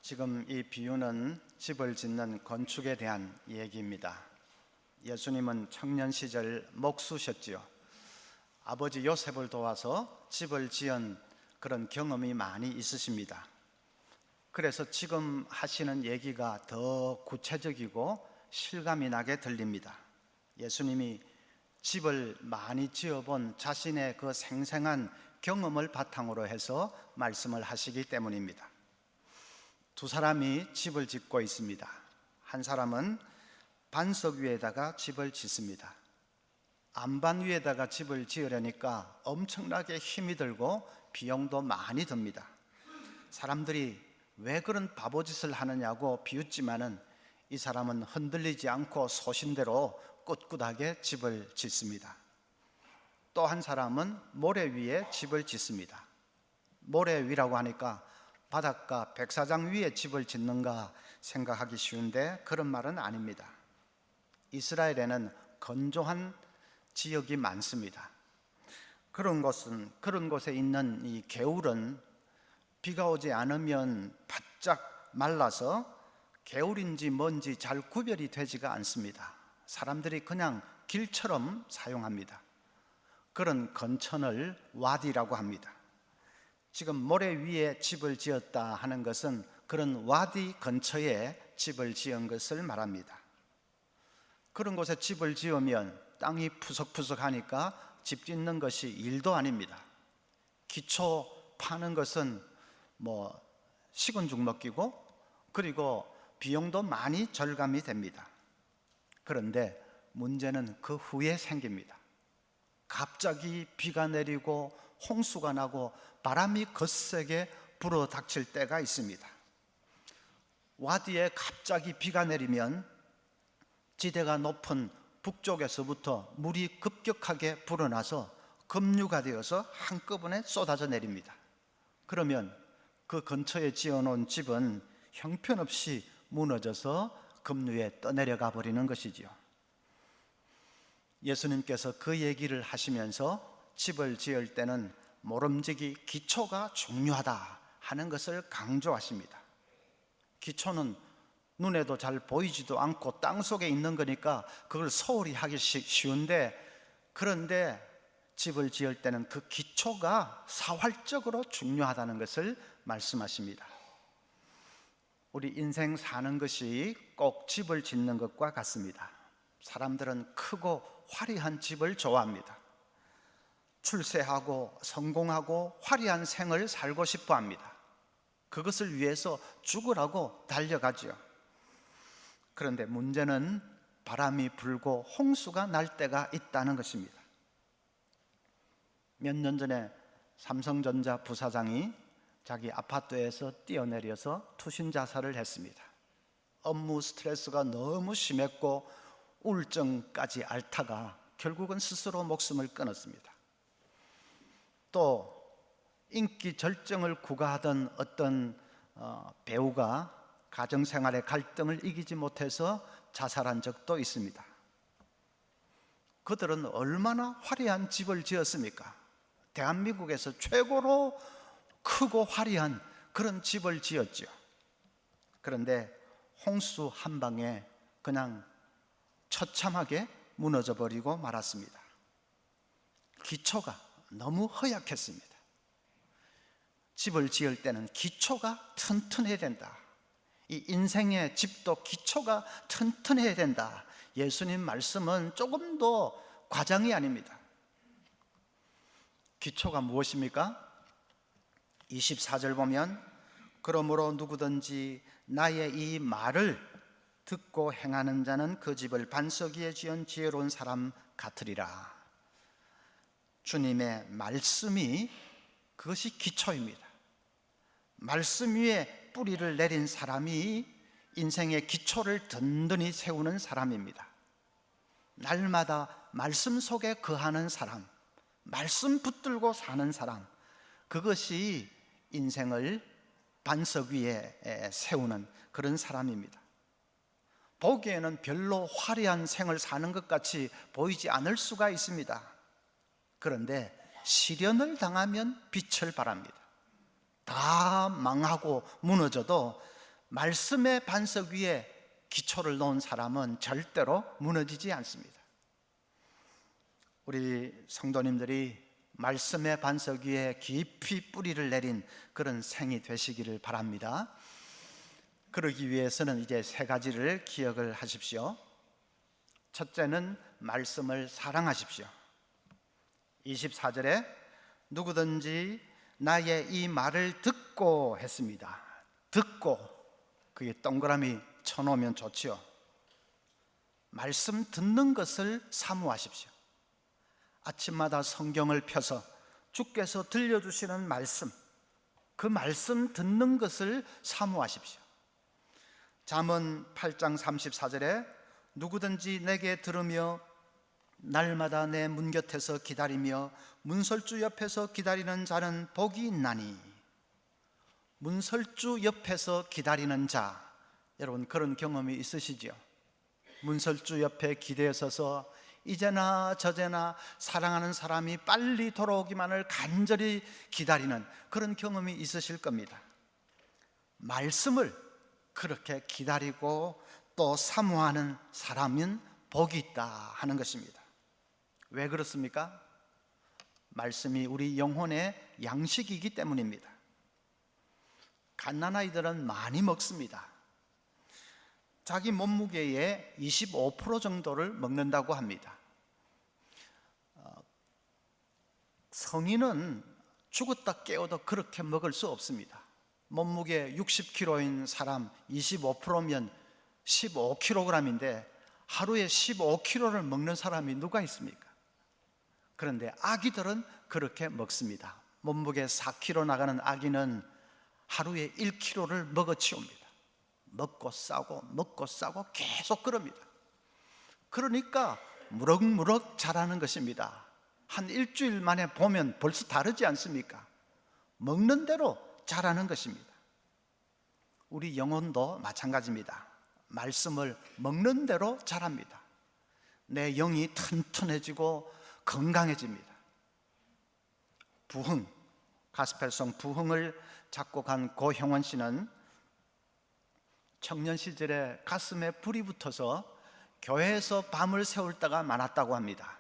지금 이 비유는 집을 짓는 건축에 대한 얘기입니다. 예수님은 청년 시절 목수셨지요. 아버지 요셉을 도와서 집을 지은 그런 경험이 많이 있으십니다. 그래서 지금 하시는 얘기가 더 구체적이고 실감이 나게 들립니다. 예수님이 집을 많이 지어본 자신의 그 생생한 경험을 바탕으로 해서 말씀을 하시기 때문입니다. 두 사람이 집을 짓고 있습니다. 한 사람은 반석 위에다가 집을 짓습니다. 안반 위에다가 집을 지으려니까 엄청나게 힘이 들고 비용도 많이 듭니다. 사람들이 왜 그런 바보짓을 하느냐고 비웃지만은 이 사람은 흔들리지 않고 소신대로 꿋꿋하게 집을 짓습니다. 또 한 사람은 모래 위에 집을 짓습니다. 모래 위라고 하니까 바닷가 백사장 위에 집을 짓는가 생각하기 쉬운데 그런 말은 아닙니다. 이스라엘에는 건조한 지역이 많습니다. 그런 곳에 있는 이 개울은 비가 오지 않으면 바짝 말라서 개울인지 뭔지 잘 구별이 되지가 않습니다. 사람들이 그냥 길처럼 사용합니다. 그런 건천을 와디라고 합니다. 지금 모래 위에 집을 지었다 하는 것은 그런 와디 근처에 집을 지은 것을 말합니다. 그런 곳에 집을 지으면 땅이 푸석푸석하니까 집 짓는 것이 일도 아닙니다. 기초 파는 것은 식은 죽 먹기고 그리고 비용도 많이 절감이 됩니다. 그런데 문제는 그 후에 생깁니다. 갑자기 비가 내리고 홍수가 나고 바람이 거세게 불어 닥칠 때가 있습니다. 와디에 갑자기 비가 내리면 지대가 높은 북쪽에서부터 물이 급격하게 불어나서 급류가 되어서 한꺼번에 쏟아져 내립니다. 그러면 그 근처에 지어놓은 집은 형편없이 무너져서 급류에 떠내려가 버리는 것이지요. 예수님께서 그 얘기를 하시면서 집을 지을 때는 모름지기 기초가 중요하다 하는 것을 강조하십니다. 기초는 눈에도 잘 보이지도 않고 땅속에 있는 거니까 그걸 소홀히 하기 쉬운데, 그런데 집을 지을 때는 그 기초가 사활적으로 중요하다는 것을 말씀하십니다. 우리 인생 사는 것이 꼭 집을 짓는 것과 같습니다. 사람들은 크고 화려한 집을 좋아합니다. 출세하고 성공하고 화려한 생을 살고 싶어 합니다. 그것을 위해서 죽으라고 달려가죠. 그런데 문제는 바람이 불고 홍수가 날 때가 있다는 것입니다. 몇 년 전에 삼성전자 부사장이 자기 아파트에서 뛰어내려서 투신 자살을 했습니다. 업무 스트레스가 너무 심했고 우울증까지 앓다가 결국은 스스로 목숨을 끊었습니다. 또 인기 절정을 구가하던 어떤 배우가 가정생활의 갈등을 이기지 못해서 자살한 적도 있습니다. 그들은 얼마나 화려한 집을 지었습니까? 대한민국에서 최고로 크고 화려한 그런 집을 지었죠. 그런데 홍수 한 방에 그냥 처참하게 무너져 버리고 말았습니다. 기초가 너무 허약했습니다. 집을 지을 때는 기초가 튼튼해야 된다. 이 인생의 집도 기초가 튼튼해야 된다. 예수님 말씀은 조금 더 과장이 아닙니다. 기초가 무엇입니까? 24절 보면 그러므로 누구든지 나의 이 말을 듣고 행하는 자는 그 집을 반석 위에 지은 지혜로운 사람 같으리라. 주님의 말씀이 그것이 기초입니다. 말씀 위에 뿌리를 내린 사람이 인생의 기초를 든든히 세우는 사람입니다. 날마다 말씀 속에 거하는 사람, 말씀 붙들고 사는 사람, 그것이 인생을 반석 위에 세우는 그런 사람입니다. 보기에는 별로 화려한 생을 사는 것 같이 보이지 않을 수가 있습니다. 그런데 시련을 당하면 빛을 발합니다. 다 망하고 무너져도 말씀의 반석 위에 기초를 놓은 사람은 절대로 무너지지 않습니다. 우리 성도님들이 말씀의 반석 위에 깊이 뿌리를 내린 그런 생이 되시기를 바랍니다. 그러기 위해서는 이제 세 가지를 기억을 하십시오. 첫째는 말씀을 사랑하십시오. 24절에 누구든지 나의 이 말을 듣고 했습니다. 듣고, 그게 동그라미 쳐놓으면 좋지요. 말씀 듣는 것을 사모하십시오. 아침마다 성경을 펴서 주께서 들려주시는 말씀, 그 말씀 듣는 것을 사모하십시오. 잠언 8장 34절에 누구든지 내게 들으며 날마다 내 문 곁에서 기다리며 문설주 옆에서 기다리는 자는 복이 있나니. 문설주 옆에서 기다리는 자, 여러분 그런 경험이 있으시죠? 문설주 옆에 기대어 서서 이제나 저제나 사랑하는 사람이 빨리 돌아오기만을 간절히 기다리는 그런 경험이 있으실 겁니다. 말씀을 그렇게 기다리고 또 사모하는 사람은 복이 있다 하는 것입니다. 왜 그렇습니까? 말씀이 우리 영혼의 양식이기 때문입니다. 갓난아이들은 많이 먹습니다. 자기 몸무게의 25% 정도를 먹는다고 합니다. 성인은 죽었다 깨어도 그렇게 먹을 수 없습니다. 몸무게 60kg인 사람 25%면 15kg인데 하루에 15kg를 먹는 사람이 누가 있습니까? 그런데 아기들은 그렇게 먹습니다. 몸무게 4kg 나가는 아기는 하루에 1kg를 먹어치웁니다. 먹고 싸고 계속 그럽니다. 그러니까 무럭무럭 자라는 것입니다. 한 일주일 만에 보면 벌써 다르지 않습니까? 먹는 대로 자라는 것입니다. 우리 영혼도 마찬가지입니다. 말씀을 먹는 대로 자랍니다. 내 영이 튼튼해지고 건강해집니다. 부흥, 가스펠송 부흥을 작곡한 고형원 씨는 청년 시절에 가슴에 불이 붙어서 교회에서 밤을 새울 때가 많았다고 합니다.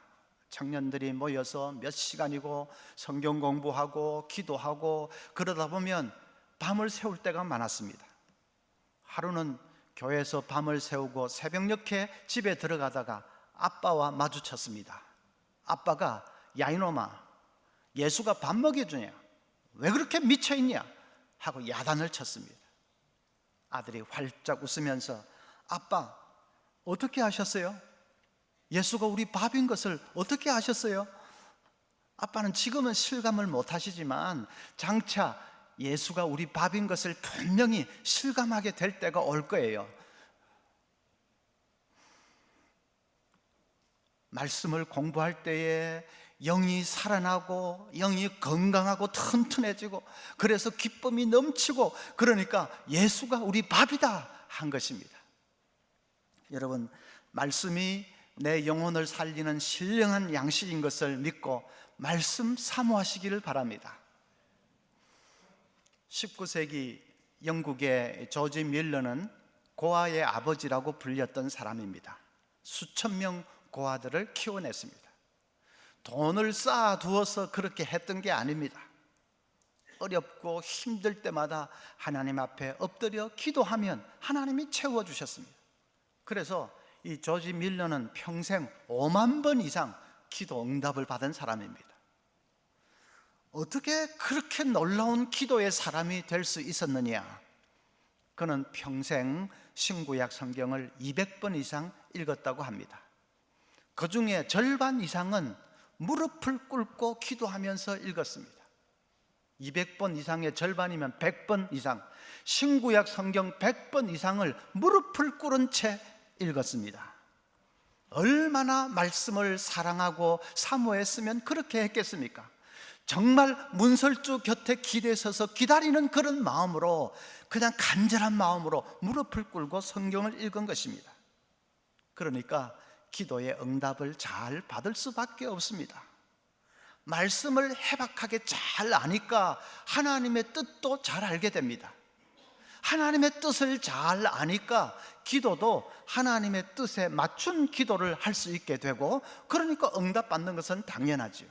청년들이 모여서 몇 시간이고 성경 공부하고 기도하고 그러다 보면 밤을 새울 때가 많았습니다. 하루는 교회에서 밤을 새우고 새벽녘에 집에 들어가다가 아빠와 마주쳤습니다. 아빠가 야 이놈아, 예수가 밥 먹여주냐? 왜 그렇게 미쳐있냐? 하고 야단을 쳤습니다. 아들이 활짝 웃으면서 아빠, 어떻게 아셨어요? 예수가 우리 밥인 것을 어떻게 아셨어요? 아빠는 지금은 실감을 못 하시지만 장차 예수가 우리 밥인 것을 분명히 실감하게 될 때가 올 거예요. 말씀을 공부할 때에 영이 살아나고 영이 건강하고 튼튼해지고 그래서 기쁨이 넘치고 그러니까 예수가 우리 밥이다 한 것입니다. 여러분, 말씀이 내 영혼을 살리는 신령한 양식인 것을 믿고 말씀 사모하시기를 바랍니다. 19세기 영국의 조지 밀러는 고아의 아버지라고 불렸던 사람입니다. 수천 명 고아들을 키워냈습니다. 돈을 쌓아두어서 그렇게 했던 게 아닙니다. 어렵고 힘들 때마다 하나님 앞에 엎드려 기도하면 하나님이 채워주셨습니다. 그래서 이 조지 밀러는 평생 5만 번 이상 기도 응답을 받은 사람입니다. 어떻게 그렇게 놀라운 기도의 사람이 될 수 있었느냐? 그는 평생 신구약 성경을 200번 이상 읽었다고 합니다. 그 중에 절반 이상은 무릎을 꿇고 기도하면서 읽었습니다. 200번 이상의 절반이면 100번 이상, 신구약 성경 100번 이상을 무릎을 꿇은 채 읽었습니다. 얼마나 말씀을 사랑하고 사모했으면 그렇게 했겠습니까? 정말 문설주 곁에 기대에 서서 기다리는 그런 마음으로, 그냥 간절한 마음으로 무릎을 꿇고 성경을 읽은 것입니다. 그러니까 기도의 응답을 잘 받을 수밖에 없습니다. 말씀을 해박하게 잘 아니까 하나님의 뜻도 잘 알게 됩니다. 하나님의 뜻을 잘 아니까 기도도 하나님의 뜻에 맞춘 기도를 할 수 있게 되고, 그러니까 응답받는 것은 당연하지요.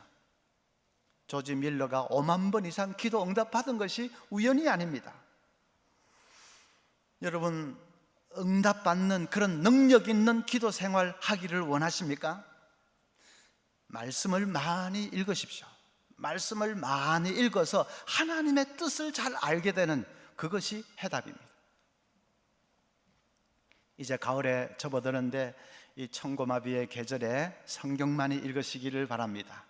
조지 밀러가 5만 번 이상 기도 응답받은 것이 우연이 아닙니다. 여러분, 응답받는 그런 능력 있는 기도 생활 하기를 원하십니까? 말씀을 많이 읽으십시오. 말씀을 많이 읽어서 하나님의 뜻을 잘 알게 되는 그것이 해답입니다. 이제 가을에 접어드는데 이 청고마비의 계절에 성경 많이 읽으시기를 바랍니다.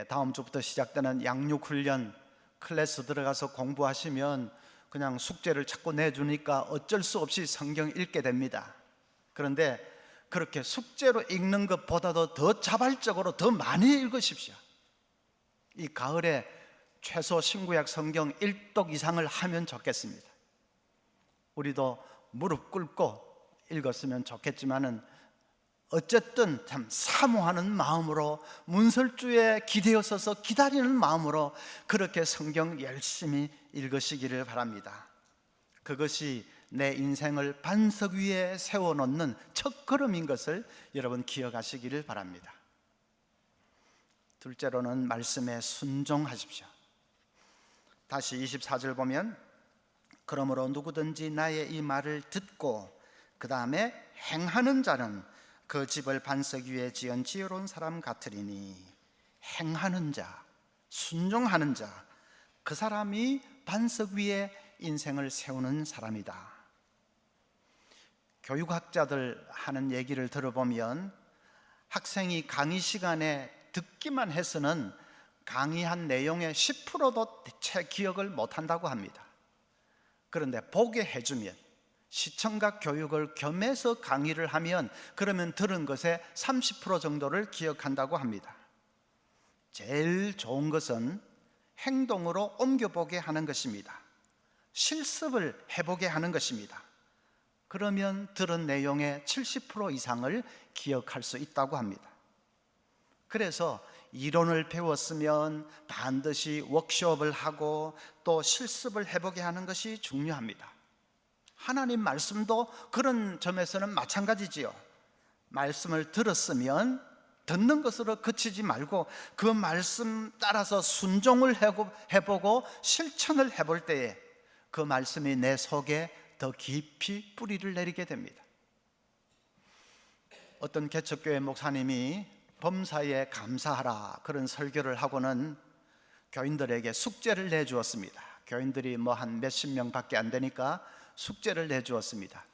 다음 주부터 시작되는 양육훈련 클래스 들어가서 공부하시면 그냥 숙제를 자꾸 내주니까 어쩔 수 없이 성경 읽게 됩니다. 그런데 그렇게 숙제로 읽는 것보다도 더 자발적으로 더 많이 읽으십시오. 이 가을에 최소 신구약 성경 1독 이상을 하면 좋겠습니다. 우리도 무릎 꿇고 읽었으면 좋겠지만은 어쨌든 참 사모하는 마음으로, 문설주에 기대어 서서 기다리는 마음으로 그렇게 성경 열심히 읽으시기를 바랍니다. 그것이 내 인생을 반석 위에 세워놓는 첫걸음인 것을 여러분 기억하시기를 바랍니다. 둘째로는 말씀에 순종하십시오. 다시 24절 보면, 그러므로 누구든지 나의 이 말을 듣고 그 다음에 행하는 자는 그 집을 반석 위에 지은 지혜로운 사람 같으리니. 행하는 자, 순종하는 자, 그 사람이 반석 위에 인생을 세우는 사람이다. 교육학자들 하는 얘기를 들어보면 학생이 강의 시간에 듣기만 해서는 강의한 내용의 10%도 채 기억을 못한다고 합니다. 그런데 보게 해주면, 시청각 교육을 겸해서 강의를 하면 그러면 들은 것의 30% 정도를 기억한다고 합니다. 제일 좋은 것은 행동으로 옮겨보게 하는 것입니다. 실습을 해보게 하는 것입니다. 그러면 들은 내용의 70% 이상을 기억할 수 있다고 합니다. 그래서 이론을 배웠으면 반드시 워크숍을 하고 또 실습을 해보게 하는 것이 중요합니다. 하나님 말씀도 그런 점에서는 마찬가지지요. 말씀을 들었으면 듣는 것으로 그치지 말고 그 말씀 따라서 순종을 해보고 실천을 해볼 때에 그 말씀이 내 속에 더 깊이 뿌리를 내리게 됩니다. 어떤 개척교회 목사님이 범사에 감사하라 그런 설교를 하고는 교인들에게 숙제를 내주었습니다. 교인들이 한 몇십 명밖에 안 되니까 숙제를 내주었습니다.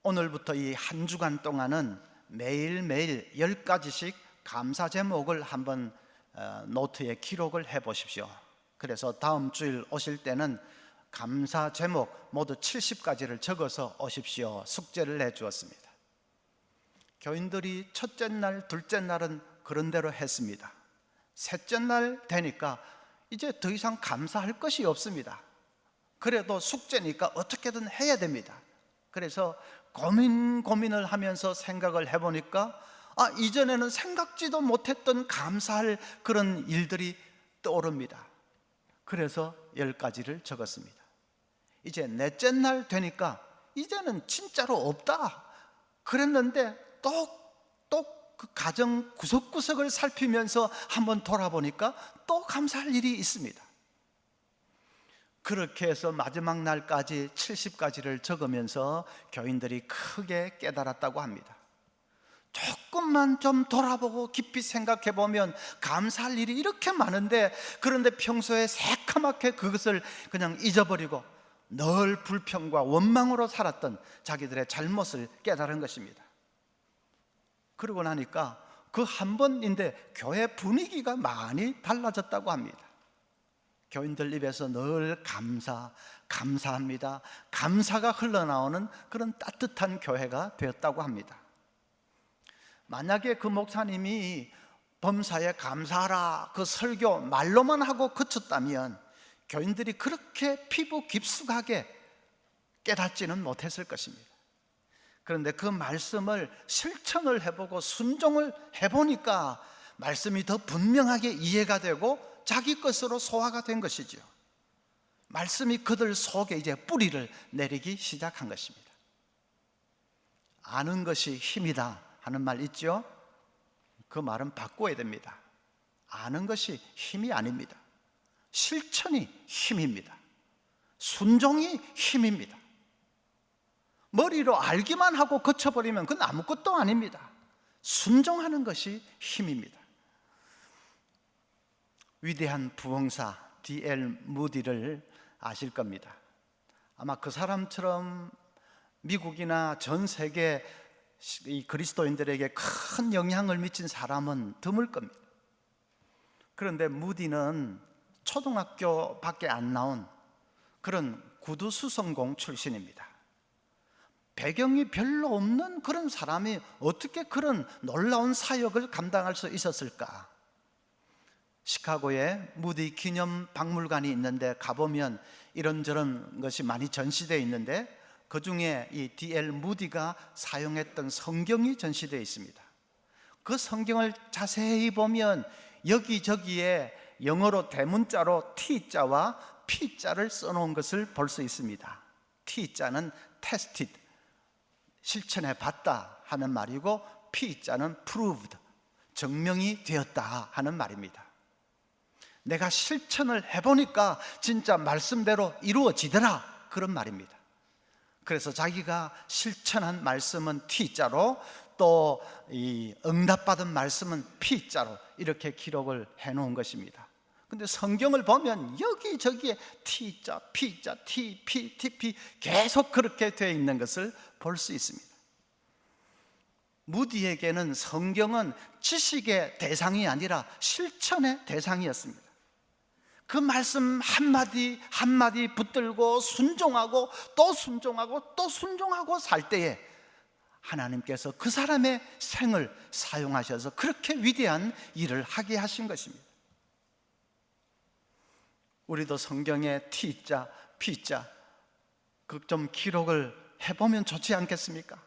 오늘부터 이 한 주간 동안은 매일매일 10가지씩 감사 제목을 한번 노트에 기록을 해 보십시오. 그래서 다음 주일 오실 때는 감사 제목 모두 70가지를 적어서 오십시오. 숙제를 내주었습니다. 교인들이 첫째 날, 둘째 날은 그런 대로 했습니다. 셋째 날 되니까 이제 더 이상 감사할 것이 없습니다. 그래도 숙제니까 어떻게든 해야 됩니다. 그래서 고민을 하면서 생각을 해보니까 이전에는 생각지도 못했던 감사할 그런 일들이 떠오릅니다. 그래서 10가지를 적었습니다. 이제 넷째 날 되니까 이제는 진짜로 없다 그랬는데 또 그 가정 구석구석을 살피면서 한번 돌아보니까 또 감사할 일이 있습니다. 그렇게 해서 마지막 날까지 70가지를 적으면서 교인들이 크게 깨달았다고 합니다. 조금만 좀 돌아보고 깊이 생각해 보면 감사할 일이 이렇게 많은데, 그런데 평소에 새카맣게 그것을 그냥 잊어버리고 늘 불평과 원망으로 살았던 자기들의 잘못을 깨달은 것입니다. 그러고 나니까 그 한 번인데 교회 분위기가 많이 달라졌다고 합니다. 교인들 입에서 늘 감사합니다, 감사가 흘러나오는 그런 따뜻한 교회가 되었다고 합니다. 만약에 그 목사님이 범사에 감사하라 그 설교 말로만 하고 그쳤다면 교인들이 그렇게 피부 깊숙하게 깨닫지는 못했을 것입니다. 그런데 그 말씀을 실천을 해보고 순종을 해보니까 말씀이 더 분명하게 이해가 되고 자기 것으로 소화가 된 것이죠. 말씀이 그들 속에 이제 뿌리를 내리기 시작한 것입니다. 아는 것이 힘이다 하는 말 있죠? 그 말은 바꿔야 됩니다. 아는 것이 힘이 아닙니다. 실천이 힘입니다. 순종이 힘입니다. 머리로 알기만 하고 거쳐버리면 그건 아무것도 아닙니다. 순종하는 것이 힘입니다. 위대한 부흥사 D.L. 무디를 아실 겁니다. 아마 그 사람처럼 미국이나 전 세계 이 그리스도인들에게 큰 영향을 미친 사람은 드물 겁니다. 그런데 무디는 초등학교밖에 안 나온 그런 구두수성공 출신입니다. 배경이 별로 없는 그런 사람이 어떻게 그런 놀라운 사역을 감당할 수 있었을까? 시카고에 무디 기념 박물관이 있는데 가보면 이런저런 것이 많이 전시되어 있는데 그 중에 이 D.L. 무디가 사용했던 성경이 전시되어 있습니다. 그 성경을 자세히 보면 여기저기에 영어로 대문자로 T자와 P자를 써놓은 것을 볼 수 있습니다. T자는 tested, 실천해 봤다 하는 말이고 P자는 proved, 증명이 되었다 하는 말입니다. 내가 실천을 해보니까 진짜 말씀대로 이루어지더라 그런 말입니다. 그래서 자기가 실천한 말씀은 T자로 또 이 응답받은 말씀은 P자로 이렇게 기록을 해놓은 것입니다. 근데 성경을 보면 여기저기에 T자, P자, T, P, TP 계속 그렇게 되어 있는 것을 볼 수 있습니다. 무디에게는 성경은 지식의 대상이 아니라 실천의 대상이었습니다. 그 말씀 한마디 한마디 붙들고 순종하고 또 순종하고 또 순종하고 살 때에 하나님께서 그 사람의 생을 사용하셔서 그렇게 위대한 일을 하게 하신 것입니다. 우리도 성경에 T자, P자 그 좀 기록을 해보면 좋지 않겠습니까?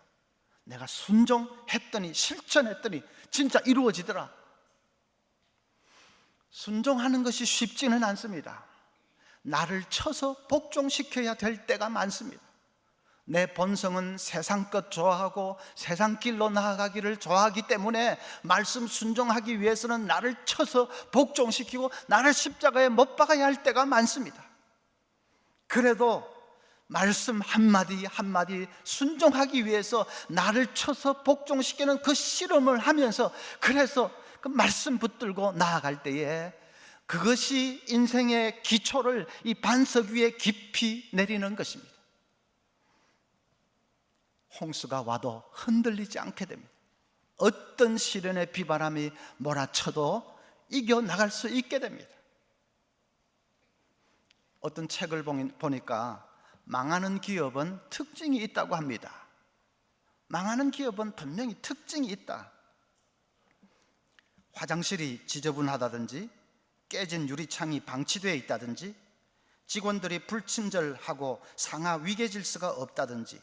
내가 순종했더니 실천했더니 진짜 이루어지더라. 순종하는 것이 쉽지는 않습니다. 나를 쳐서 복종시켜야 될 때가 많습니다. 내 본성은 세상 것 좋아하고 세상 길로 나아가기를 좋아하기 때문에 말씀 순종하기 위해서는 나를 쳐서 복종시키고 나를 십자가에 못 박아야 할 때가 많습니다. 그래도 말씀 한마디 한마디 순종하기 위해서 나를 쳐서 복종시키는 그 실험을 하면서 그래서 그 말씀 붙들고 나아갈 때에 그것이 인생의 기초를 이 반석 위에 깊이 내리는 것입니다. 홍수가 와도 흔들리지 않게 됩니다. 어떤 시련의 비바람이 몰아쳐도 이겨나갈 수 있게 됩니다. 어떤 책을 보니까 망하는 기업은 특징이 있다고 합니다. 망하는 기업은 분명히 특징이 있다. 화장실이 지저분하다든지 깨진 유리창이 방치되어 있다든지 직원들이 불친절하고 상하 위계 질서가 없다든지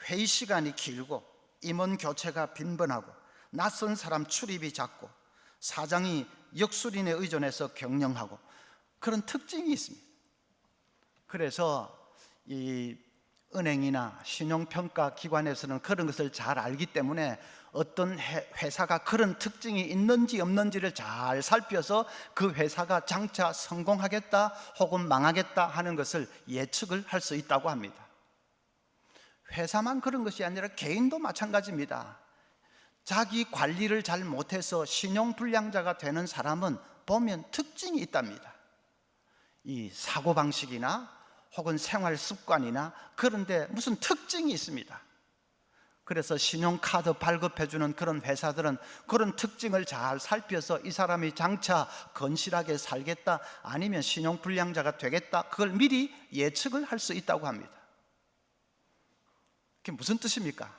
회의 시간이 길고 임원 교체가 빈번하고 낯선 사람 출입이 잦고 사장이 역술인에 의존해서 경영하고 그런 특징이 있습니다. 그래서 이 은행이나 신용평가 기관에서는 그런 것을 잘 알기 때문에 어떤 회사가 그런 특징이 있는지 없는지를 잘 살펴서 그 회사가 장차 성공하겠다 혹은 망하겠다 하는 것을 예측을 할 수 있다고 합니다. 회사만 그런 것이 아니라 개인도 마찬가지입니다. 자기 관리를 잘 못해서 신용불량자가 되는 사람은 보면 특징이 있답니다. 이 사고방식이나 혹은 생활 습관이나 그런데 무슨 특징이 있습니다. 그래서 신용카드 발급해주는 그런 회사들은 그런 특징을 잘 살펴서 이 사람이 장차 건실하게 살겠다 아니면 신용불량자가 되겠다 그걸 미리 예측을 할 수 있다고 합니다. 그게 무슨 뜻입니까?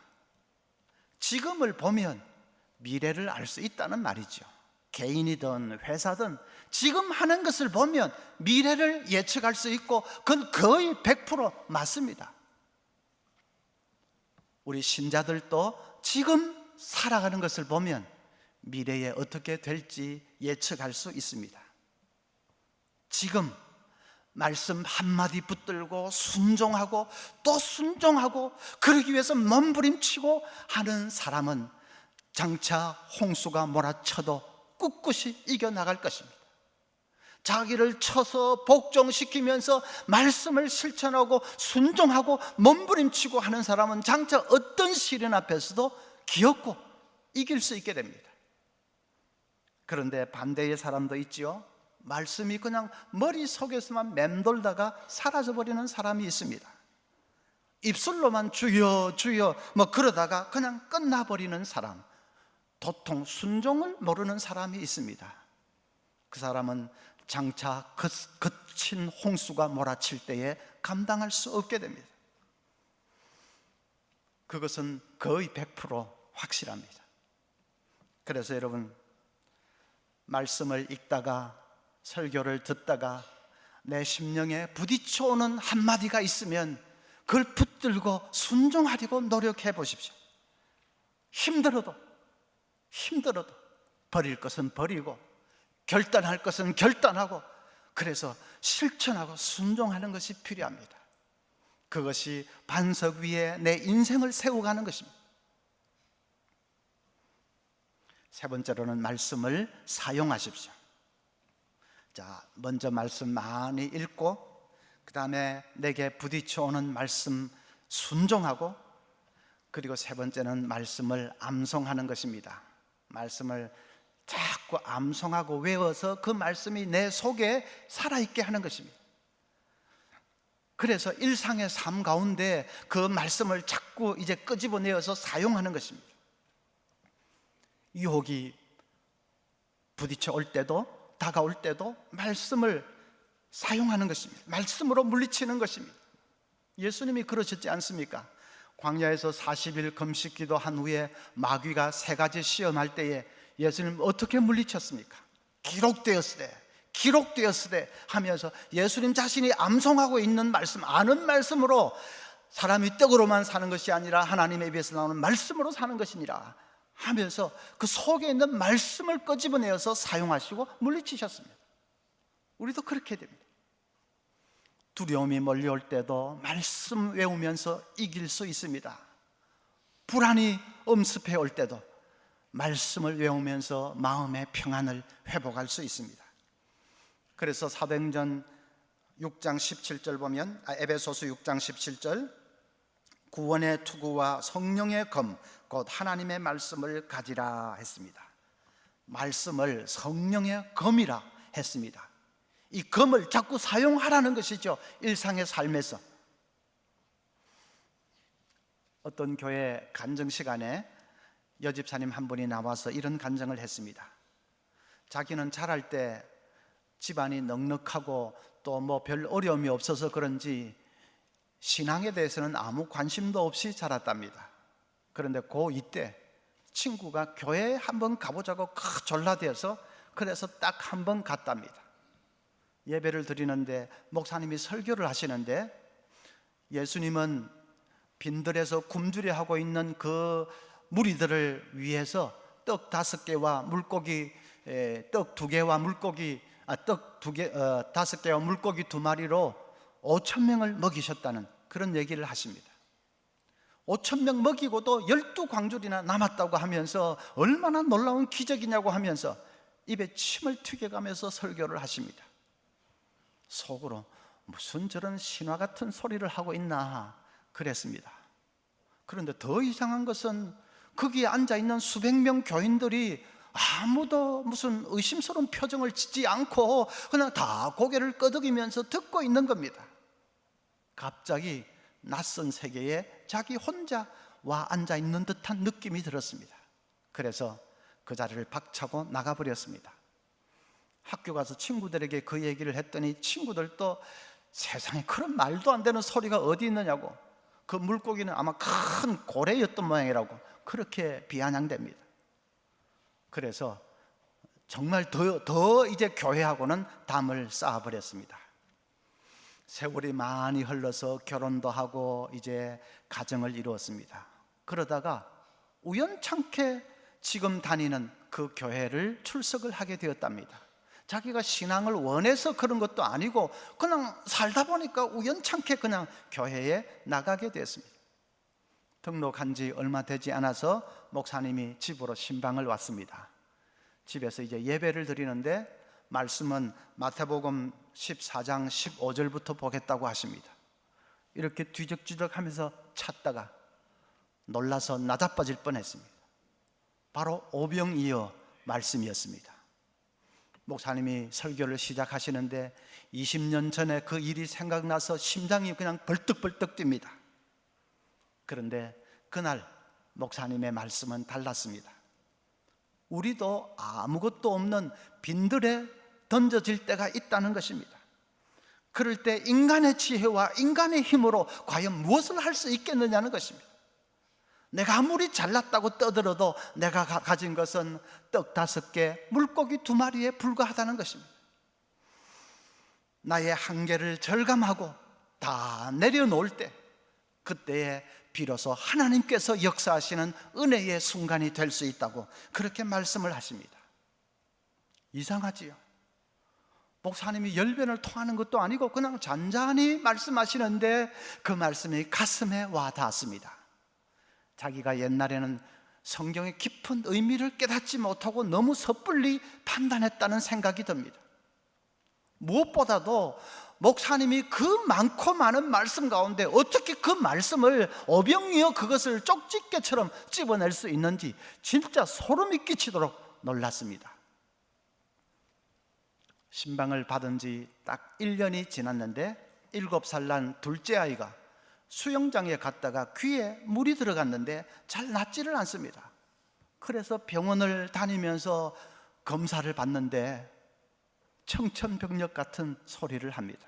지금을 보면 미래를 알 수 있다는 말이죠. 개인이든 회사든 지금 하는 것을 보면 미래를 예측할 수 있고 그건 거의 100% 맞습니다. 우리 신자들도 지금 살아가는 것을 보면 미래에 어떻게 될지 예측할 수 있습니다. 지금 말씀 한마디 붙들고 순종하고 또 순종하고 그러기 위해서 몸부림치고 하는 사람은 장차 홍수가 몰아쳐도 꿋꿋이 이겨나갈 것입니다. 자기를 쳐서 복종시키면서 말씀을 실천하고 순종하고 몸부림치고 하는 사람은 장차 어떤 시련 앞에서도 기었고 이길 수 있게 됩니다. 그런데 반대의 사람도 있지요. 말씀이 그냥 머릿속에서만 맴돌다가 사라져버리는 사람이 있습니다. 입술로만 주여 주여 그러다가 그냥 끝나버리는 사람, 도통 순종을 모르는 사람이 있습니다. 그 사람은 장차 거친 홍수가 몰아칠 때에 감당할 수 없게 됩니다. 그것은 거의 100% 확실합니다. 그래서 여러분, 말씀을 읽다가 설교를 듣다가 내 심령에 부딪혀오는 한마디가 있으면 그걸 붙들고 순종하려고 노력해 보십시오. 힘들어도 버릴 것은 버리고 결단할 것은 결단하고 그래서 실천하고 순종하는 것이 필요합니다. 그것이 반석 위에 내 인생을 세워가는 것입니다. 세 번째로는 말씀을 사용하십시오. 자, 먼저 말씀 많이 읽고 그 다음에 내게 부딪혀오는 말씀 순종하고 그리고 세 번째는 말씀을 암송하는 것입니다. 말씀을 자꾸 암송하고 외워서 그 말씀이 내 속에 살아있게 하는 것입니다. 그래서 일상의 삶 가운데 그 말씀을 자꾸 이제 끄집어내어서 사용하는 것입니다. 유혹이 부딪혀 올 때도 다가올 때도 말씀을 사용하는 것입니다. 말씀으로 물리치는 것입니다. 예수님이 그러셨지 않습니까? 광야에서 40일 금식 기도한 후에 마귀가 3가지 시험할 때에 예수님 어떻게 물리쳤습니까? 기록되었으되 하면서 예수님 자신이 암송하고 있는 말씀, 아는 말씀으로 사람이 떡으로만 사는 것이 아니라 하나님의 입에서 나오는 말씀으로 사는 것이니라 하면서 그 속에 있는 말씀을 끄집어내어서 사용하시고 물리치셨습니다. 우리도 그렇게 됩니다. 두려움이 몰려올 때도 말씀 외우면서 이길 수 있습니다. 불안이 엄습해 올 때도 말씀을 외우면서 마음의 평안을 회복할 수 있습니다. 그래서 사도행전 6장 17절 보면 에베소서 6장 17절 구원의 투구와 성령의 검 곧 하나님의 말씀을 가지라 했습니다. 말씀을 성령의 검이라 했습니다. 이 검을 자꾸 사용하라는 것이죠. 일상의 삶에서. 어떤 교회 간증 시간에 여집사님 한 분이 나와서 이런 간증을 했습니다. 자기는 자랄 때 집안이 넉넉하고 또 뭐 별 어려움이 없어서 그런지 신앙에 대해서는 아무 관심도 없이 자랐답니다. 그런데 고2 때 친구가 교회에 한번 가보자고 졸라대어서 그래서 딱 한 번 갔답니다. 예배를 드리는데 목사님이 설교를 하시는데 예수님은 빈들에서 굶주려 하고 있는 그 무리들을 위해서 떡 5개와 물고기 떡 2개와 물고기 떡 5개와 물고기 2마리로 5,000명을 먹이셨다는 그런 얘기를 하십니다. 5,000명 먹이고도 12광줄이나 남았다고 하면서 얼마나 놀라운 기적이냐고 하면서 입에 침을 튀겨가면서 설교를 하십니다. 속으로 무슨 저런 신화 같은 소리를 하고 있나 그랬습니다. 그런데 더 이상한 것은 거기에 앉아있는 수백 명 교인들이 아무도 무슨 의심스러운 표정을 짓지 않고 그냥 다 고개를 끄덕이면서 듣고 있는 겁니다. 갑자기 낯선 세계에 자기 혼자 와 앉아있는 듯한 느낌이 들었습니다. 그래서 그 자리를 박차고 나가버렸습니다. 학교 가서 친구들에게 그 얘기를 했더니 친구들도 세상에 그런 말도 안 되는 소리가 어디 있느냐고, 그 물고기는 아마 큰 고래였던 모양이라고 그렇게 비아냥됩니다. 그래서 정말 더 이제 교회하고는 담을 쌓아버렸습니다. 세월이 많이 흘러서 결혼도 하고 이제 가정을 이루었습니다. 그러다가 우연찮게 지금 다니는 그 교회를 출석을 하게 되었답니다. 자기가 신앙을 원해서 그런 것도 아니고 그냥 살다 보니까 우연찮게 그냥 교회에 나가게 되었습니다. 등록한 지 얼마 되지 않아서 목사님이 집으로 신방을 왔습니다. 집에서 이제 예배를 드리는데 말씀은 마태복음 14장 15절부터 보겠다고 하십니다. 이렇게 뒤적뒤적 하면서 찾다가 놀라서 나자빠질 뻔했습니다. 바로 오병이어 말씀이었습니다. 목사님이 설교를 시작하시는데 20년 전에 그 일이 생각나서 심장이 그냥 벌떡벌떡 뜁니다. 그런데 그날 목사님의 말씀은 달랐습니다. 우리도 아무것도 없는 빈들에 던져질 때가 있다는 것입니다. 그럴 때 인간의 지혜와 인간의 힘으로 과연 무엇을 할 수 있겠느냐는 것입니다. 내가 아무리 잘났다고 떠들어도 내가 가진 것은 떡 5개, 물고기 2마리에 불과하다는 것입니다. 나의 한계를 절감하고 다 내려놓을 때, 그때에 비로소 하나님께서 역사하시는 은혜의 순간이 될 수 있다고 그렇게 말씀을 하십니다. 이상하지요? 목사님이 열변을 토하는 것도 아니고 그냥 잔잔히 말씀하시는데 그 말씀이 가슴에 와 닿았습니다. 자기가 옛날에는 성경의 깊은 의미를 깨닫지 못하고 너무 섣불리 판단했다는 생각이 듭니다. 무엇보다도 목사님이 그 많고 많은 말씀 가운데 어떻게 그 말씀을 어병이어 그것을 쪽집게처럼 집어낼 수 있는지 진짜 소름이 끼치도록 놀랐습니다. 신방을 받은 지 딱 1년이 지났는데 7살 난 둘째 아이가 수영장에 갔다가 귀에 물이 들어갔는데 잘 낫지를 않습니다. 그래서 병원을 다니면서 검사를 받는데 청천벽력 같은 소리를 합니다.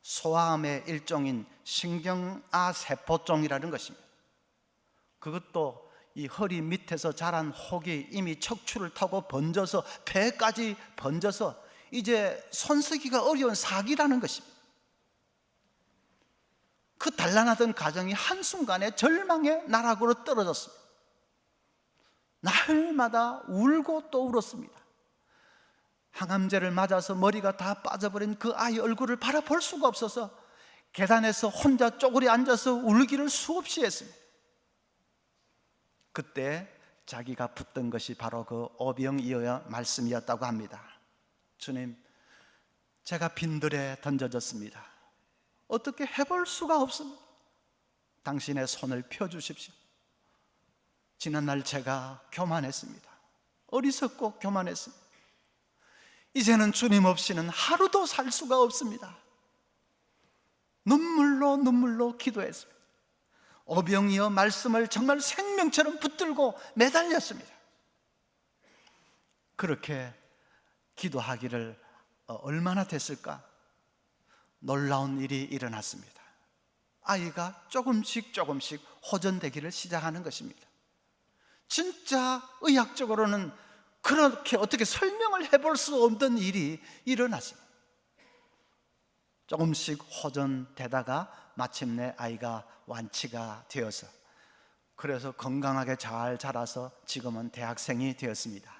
소아암의 일종인 신경아세포종이라는 것입니다. 그것도 이 허리 밑에서 자란 혹이 이미 척추를 타고 번져서 폐까지 번져서 이제 손쓰기가 어려운 사기라는 것입니다. 그 단란하던 가정이 한순간에 절망의 나락으로 떨어졌습니다. 날마다 울고 또 울었습니다. 항암제를 맞아서 머리가 다 빠져버린 그 아이 얼굴을 바라볼 수가 없어서 계단에서 혼자 쪼그려 앉아서 울기를 수없이 했습니다. 그때 자기가 붙든 것이 바로 그 오병이어의 말씀이었다고 합니다. 주님, 제가 빈들에 던져졌습니다. 어떻게 해볼 수가 없습니다. 당신의 손을 펴주십시오. 지난날 제가 교만했습니다. 어리석고 교만했습니다. 이제는 주님 없이는 하루도 살 수가 없습니다. 눈물로 기도했습니다. 오병이어 말씀을 정말 생명처럼 붙들고 매달렸습니다. 그렇게 기도하기를 얼마나 됐을까? 놀라운 일이 일어났습니다. 아이가 조금씩 호전되기를 시작하는 것입니다. 진짜 의학적으로는 그렇게 어떻게 설명을 해볼 수 없던 일이 일어났습니다. 조금씩 호전되다가 마침내 아이가 완치가 되어서 그래서 건강하게 잘 자라서 지금은 대학생이 되었습니다.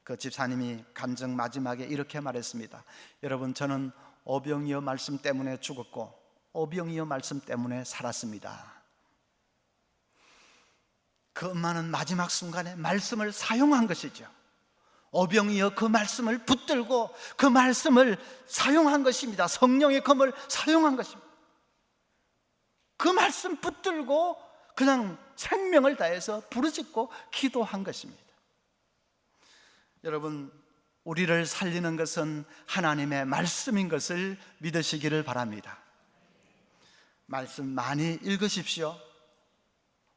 그 집사님이 간증 마지막에 이렇게 말했습니다. 여러분, 저는 오병이어 말씀 때문에 죽었고 오병이어 말씀 때문에 살았습니다. 그 엄마는 마지막 순간에 말씀을 사용한 것이죠. 오병이어 그 말씀을 붙들고 그 말씀을 사용한 것입니다. 성령의 검을 사용한 것입니다. 그 말씀 붙들고 그냥 생명을 다해서 부르짖고 기도한 것입니다. 여러분, 우리를 살리는 것은 하나님의 말씀인 것을 믿으시기를 바랍니다. 말씀 많이 읽으십시오.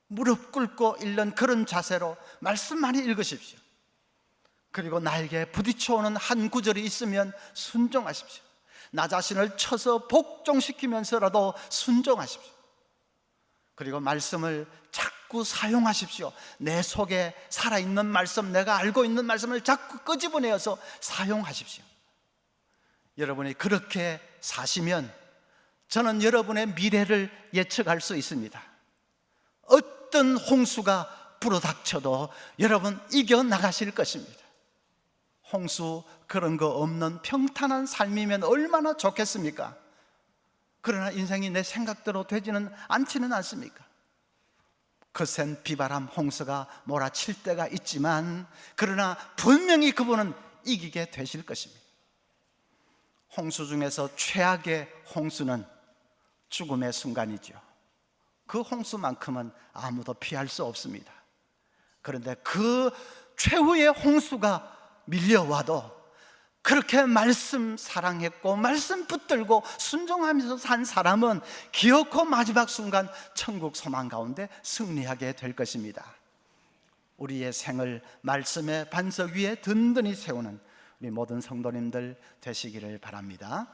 무릎 꿇고 읽는 그런 자세로 말씀 많이 읽으십시오. 그리고 나에게 부딪혀오는 한 구절이 있으면 순종하십시오. 나 자신을 쳐서 복종시키면서라도 순종하십시오. 그리고 말씀을 자꾸 사용하십시오. 내 속에 살아있는 말씀, 내가 알고 있는 말씀을 자꾸 끄집어내어서 사용하십시오. 여러분이 그렇게 사시면 저는 여러분의 미래를 예측할 수 있습니다. 어떤 홍수가 불어닥쳐도 여러분 이겨나가실 것입니다. 홍수 그런 거 없는 평탄한 삶이면 얼마나 좋겠습니까? 그러나 인생이 내 생각대로 되지는 않지는 않습니까? 거센 비바람 홍수가 몰아칠 때가 있지만 그러나 분명히 그분은 이기게 되실 것입니다. 홍수 중에서 최악의 홍수는 죽음의 순간이죠. 그 홍수만큼은 아무도 피할 수 없습니다. 그런데 그 최후의 홍수가 밀려와도 그렇게 말씀 사랑했고 말씀 붙들고 순종하면서 산 사람은 기어코 마지막 순간 천국 소망 가운데 승리하게 될 것입니다. 우리의 생을 말씀의 반석 위에 든든히 세우는 우리 모든 성도님들 되시기를 바랍니다.